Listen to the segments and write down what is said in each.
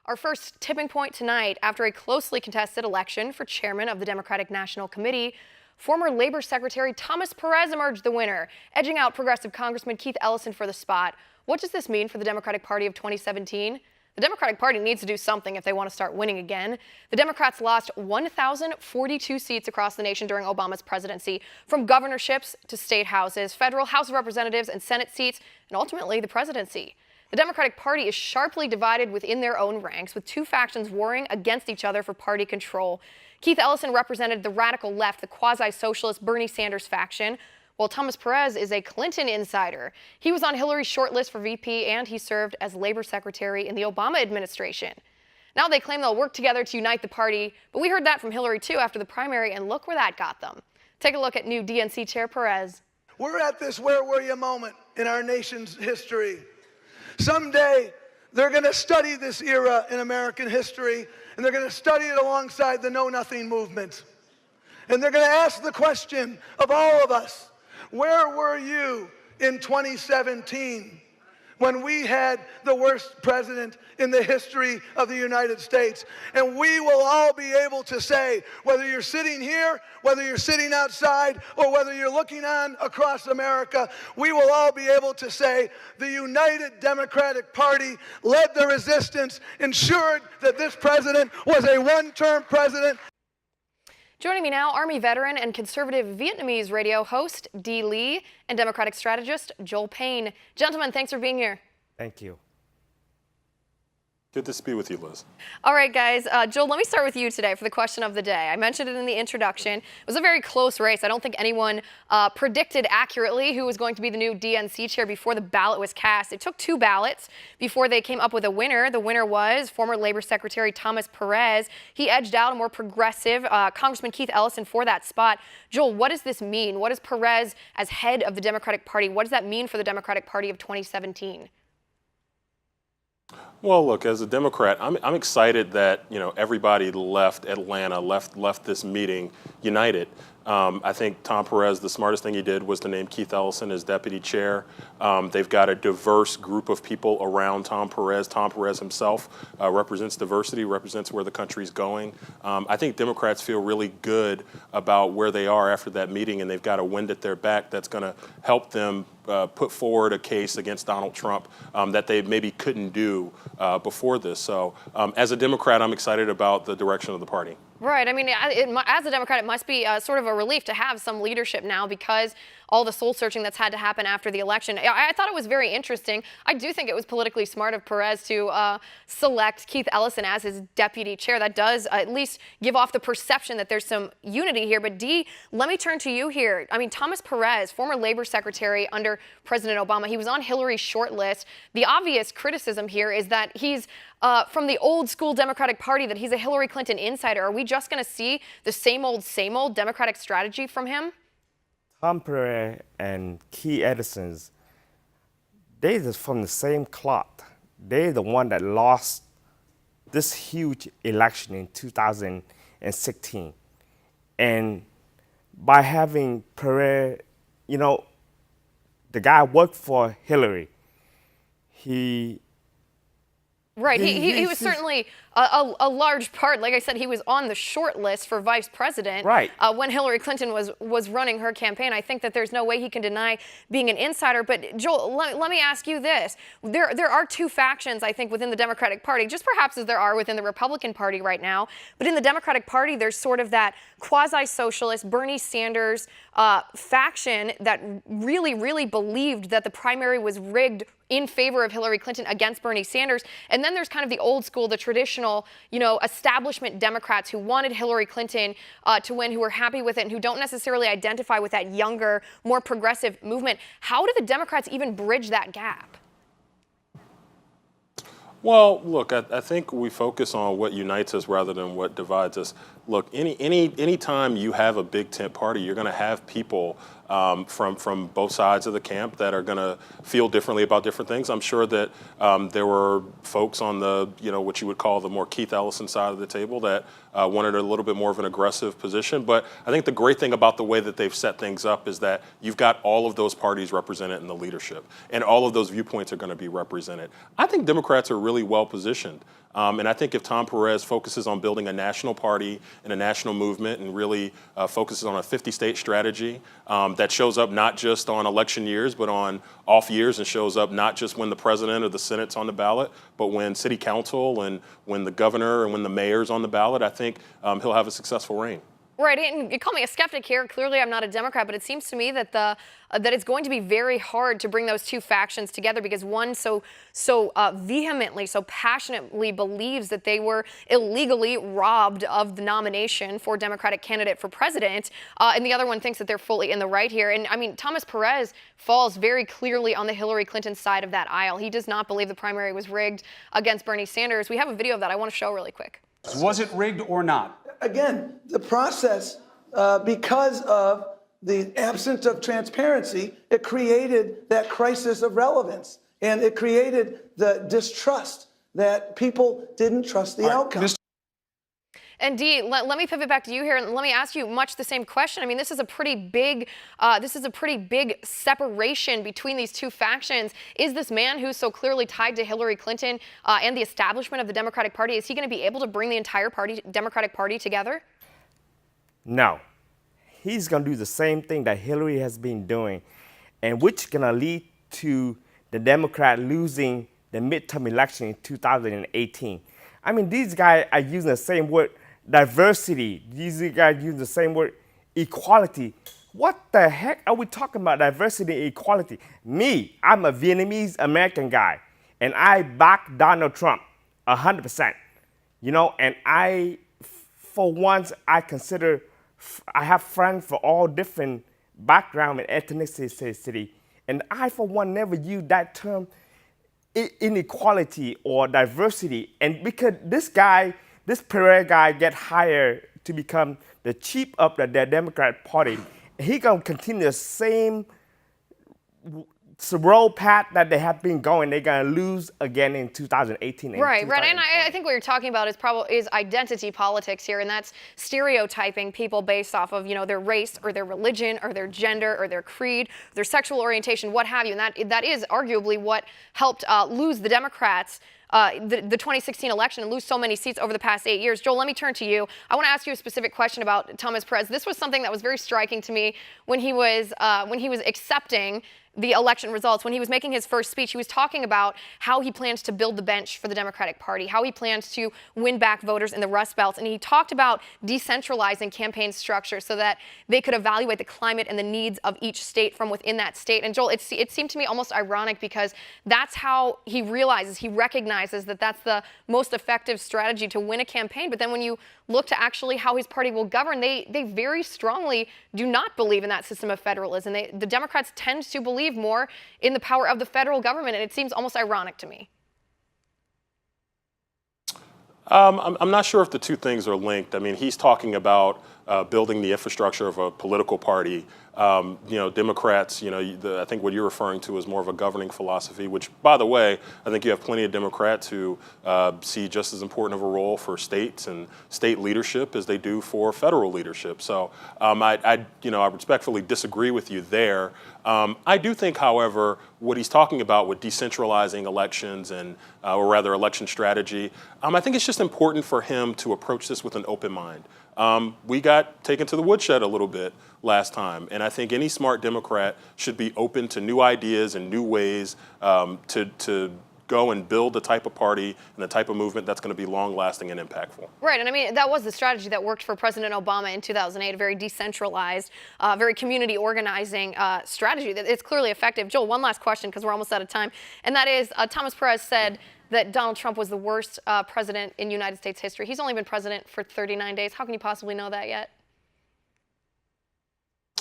Our first tipping point tonight, after a closely contested election for chairman of the Democratic National Committee, former Labor Secretary Tom Perez emerged the winner, edging out progressive Congressman Keith Ellison for the spot. What does this mean for the Democratic Party of 2017? The Democratic Party needs to do something if they want to start winning again. The Democrats lost 1,042 seats across the nation during Obama's presidency, from governorships to state houses, federal House of Representatives and Senate seats, and ultimately the presidency. The Democratic Party is sharply divided within their own ranks, with two factions warring against each other for party control. Keith Ellison represented the radical left, the quasi-socialist Bernie Sanders faction, while Tom Perez is a Clinton insider. He was on Hillary's shortlist for VP, and he served as labor secretary in the Obama administration. Now they claim they'll work together to unite the party, but we heard that from Hillary too after the primary, and look where that got them. Take a look at new DNC Chair Perez. We're at this where were you moment in our nation's history. Someday, they're going to study this era in American history, and they're going to study it alongside the Know Nothing movement. And they're going to ask the question of all of us, where were you in 2017 when we had the worst president in the history of the United States? And we will all be able to say, whether you're sitting here, whether you're sitting outside, or whether you're looking on across America, we will all be able to say the United Democratic Party led the resistance, ensured that this president was a one-term president. Joining me now, Army veteran and conservative Vietnamese radio host Dee Lee and Democratic strategist Joel Payne. Gentlemen, thanks for being here. Thank you. Good to speak with you, Liz. All right, guys. Joel, let me start with you today for the question of the day. I mentioned it in the introduction. It was a very close race. I don't think anyone predicted accurately who was going to be the new DNC chair before the ballot was cast. It took two ballots before they came up with a winner. The winner was former Labor Secretary Tom Perez. He edged out a more progressive Congressman Keith Ellison for that spot. Joel, what does this mean? What does Perez, as head of the Democratic Party, what does that mean for the Democratic Party of 2017? Well, look, as a Democrat, I'm excited that everybody left Atlanta, left this meeting united. I think Tom Perez, the smartest thing he did was to name Keith Ellison as deputy chair. They've got a diverse group of people around Tom Perez. Tom Perez himself represents diversity, represents where the country's going. I think Democrats feel really good about where they are after that meeting, and they've got a wind at their back that's going to help them put forward a case against Donald Trump that they maybe couldn't do before this. So as a Democrat, I'm excited about the direction of the party. Right. I mean, as a Democrat, it must be sort of a relief to have some leadership now because all the soul searching that's had to happen after the election. I thought it was very interesting. I do think it was politically smart of Perez to select Keith Ellison as his deputy chair. That does at least give off the perception that there's some unity here. But Dee, let me turn to you here. I mean, Tom Perez, former labor secretary under President Obama, he was on Hillary's short list. The obvious criticism here is that he's from the old school Democratic Party, that he's a Hillary Clinton insider. Are we just going to see the same old Democratic strategy from him? Tom Perez and Keith Ellison, they're from the same cloth. They're the one that lost this huge election in 2016. And by having Perez, the guy worked for Hillary. Right. He was certainly a large part. Like I said, he was on the short list for vice president when Hillary Clinton was running her campaign. I think that there's no way he can deny being an insider. But Joel, let me ask you this. There are two factions, I think, within the Democratic Party, just perhaps as there are within the Republican Party right now. But in the Democratic Party, there's sort of that quasi-socialist Bernie Sanders faction that really believed that the primary was rigged in favor of Hillary Clinton against Bernie Sanders. And then there's kind of the old school, the traditional, establishment Democrats who wanted Hillary Clinton to win, who were happy with it, and who don't necessarily identify with that younger, more progressive movement. How do the Democrats even bridge that gap? Well, look, I think we focus on what unites us rather than what divides us. Look, any time you have a big tent party, you're going to have people from both sides of the camp that are going to feel differently about different things. I'm sure that there were folks on the, what you would call the more Keith Ellison side of the table that wanted a little bit more of an aggressive position. But I think the great thing about the way that they've set things up is that you've got all of those parties represented in the leadership, and all of those viewpoints are going to be represented. I think Democrats are really well positioned. And I think if Tom Perez focuses on building a national party and a national movement and really focuses on a 50-state strategy that shows up not just on election years, but on off years, and shows up not just when the president or the Senate's on the ballot, but when city council and when the governor and when the mayor's on the ballot, I think he'll have a successful reign. Right, and you call me a skeptic here. Clearly, I'm not a Democrat, but it seems to me that that it's going to be very hard to bring those two factions together because one so vehemently, so passionately believes that they were illegally robbed of the nomination for Democratic candidate for president, and the other one thinks that they're fully in the right here. And I mean, Thomas Perez falls very clearly on the Hillary Clinton side of that aisle. He does not believe the primary was rigged against Bernie Sanders. We have a video of that I want to show really quick. Was it rigged or not? Again, the process, because of the absence of transparency, it created that crisis of relevance, and it created the distrust that people didn't trust the outcome. And Dee, let me pivot back to you here, and let me ask you much the same question. I mean, this is a pretty big separation between these two factions. Is this man who's so clearly tied to Hillary Clinton and the establishment of the Democratic Party, is he going to be able to bring the entire Democratic Party together? No. He's going to do the same thing that Hillary has been doing, and which is going to lead to the Democrat losing the midterm election in 2018. I mean, these guys are using the same word, diversity. These guys use the same word, equality. What the heck are we talking about, diversity and equality? Me, I'm a Vietnamese American guy, and I back Donald Trump 100%. You know, and for once, I have friends for all different background and ethnicity, and I, for one, never use that term inequality or diversity. And because this Perez guy get hired to become the chief of the Democrat Party, he gonna continue the same road path that they have been going. They're gonna lose again in 2018. Right. And I think what you're talking about is identity politics here, and that's stereotyping people based off of, you know, their race or their religion or their gender or their creed, their sexual orientation, what have you. And that is arguably what helped lose the Democrats the 2016 election and lose so many seats over the past 8 years. Joel, let me turn to you. I want to ask you a specific question about Thomas Perez. This was something that was very striking to me when he was accepting the election results. When he was making his first speech, he was talking about how he plans to build the bench for the Democratic Party, how he plans to win back voters in the Rust Belt. And he talked about decentralizing campaign structure so that they could evaluate the climate and the needs of each state from within that state. And Joel, it seemed to me almost ironic because that's how he recognizes that that's the most effective strategy to win a campaign. But then when you look to actually how his party will govern, they very strongly do not believe in that system of federalism. The Democrats tend to believe more in the power of the federal government, and it seems almost ironic to me. I'm not sure if the two things are linked. I mean, he's talking about building the infrastructure of a political party. You know, Democrats, you know, I think what you're referring to is more of a governing philosophy, which, by the way, I think you have plenty of Democrats who see just as important of a role for states and state leadership as they do for federal leadership. So I respectfully disagree with you there. I do think, however, what he's talking about with decentralizing elections and, or rather election strategy, I think it's just important for him to approach this with an open mind. We got taken to the woodshed a little bit last time, and I think any smart Democrat should be open to new ideas and new ways to go and build the type of party and the type of movement that's going to be long-lasting and impactful. Right, and I mean, that was the strategy that worked for President Obama in 2008, a very decentralized, very community organizing strategy. It's clearly effective. Joel, one last question, because we're almost out of time, and that is, Thomas Perez said that Donald Trump was the worst president in United States history. He's only been president for 39 days. How can you possibly know that yet?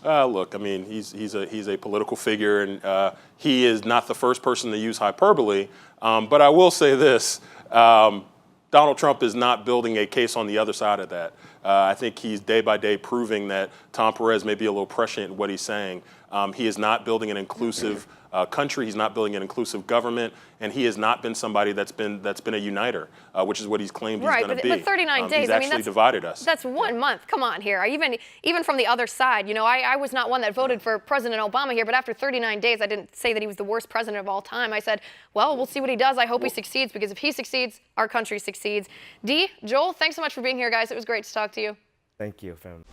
Look, I mean, he's a political figure, and he is not the first person to use hyperbole. But I will say this: Donald Trump is not building a case on the other side of that. I think he's day by day proving that Tom Perez may be a little prescient in what he's saying. He is not building an inclusive country. He's not building an inclusive government, and he has not been somebody that's been a uniter, which is what he's claimed he's going to be. But 39 days, he's I mean, actually divided us. That's 1 month. Come on here. Even from the other side, you know, I was not one that voted for President Obama here, but after 39 days, I didn't say that he was the worst president of all time. I said, well, we'll see what he does. I hope he succeeds, because if he succeeds, our country succeeds. Dee, Joel, thanks so much for being here, guys. It was great to talk to you. Thank you, fam.